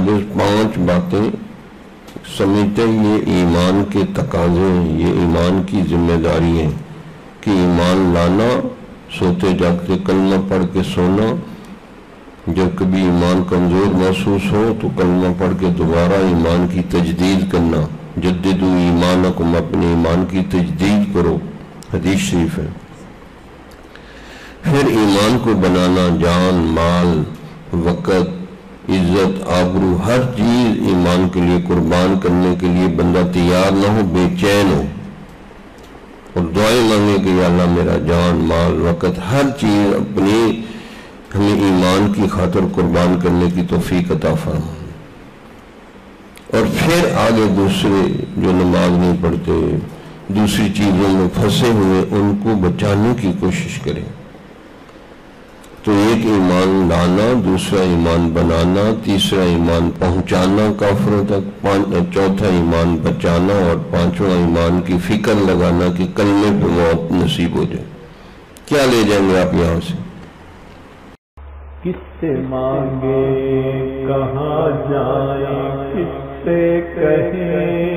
بس 5 باتیں سمجھتے یہ ایمان کے تقاضے ہیں، یہ ایمان کی ذمہ داری ہیں کہ ایمان لانا، سوتے جاگتے کلمہ پڑھ کے سونا، جب کبھی ایمان کمزور محسوس ہو تو کلمہ پڑھ کے دوبارہ ایمان کی تجدید کرنا، جددوا ایمانکم، اپنے ایمان کی تجدید کرو، حدیث شریف ہے۔ پھر ایمان کو بنانا، جان، مال، وقت، عزت، آبرو، ہر چیز ایمان کے لیے قربان کرنے کے لیے بندہ تیار نہ ہو، بے چین ہو اور دعائیں مانگے کہ یا اللہ میرا جان، مال، وقت، ہر چیز اپنی ہمیں ایمان کی خاطر قربان کرنے کی توفیق عطا فرما۔ اور پھر آگے دوسرے جو نماز نہیں پڑھتے، دوسری چیزوں میں پھنسے ہوئے، ان کو بچانے کی کوشش کریں۔ تو ایک ایمان لانا، دوسرا ایمان بنانا، تیسرا ایمان پہنچانا کافروں تک، چوتھا ایمان بچانا، اور پانچواں ایمان کی فکر لگانا کہ کلمے پہ موت نصیب ہو جائے۔ کیا لے جائیں گے آپ یہاں سے؟ کس سے مانگے، کہاں جائیں، کس سے کہیں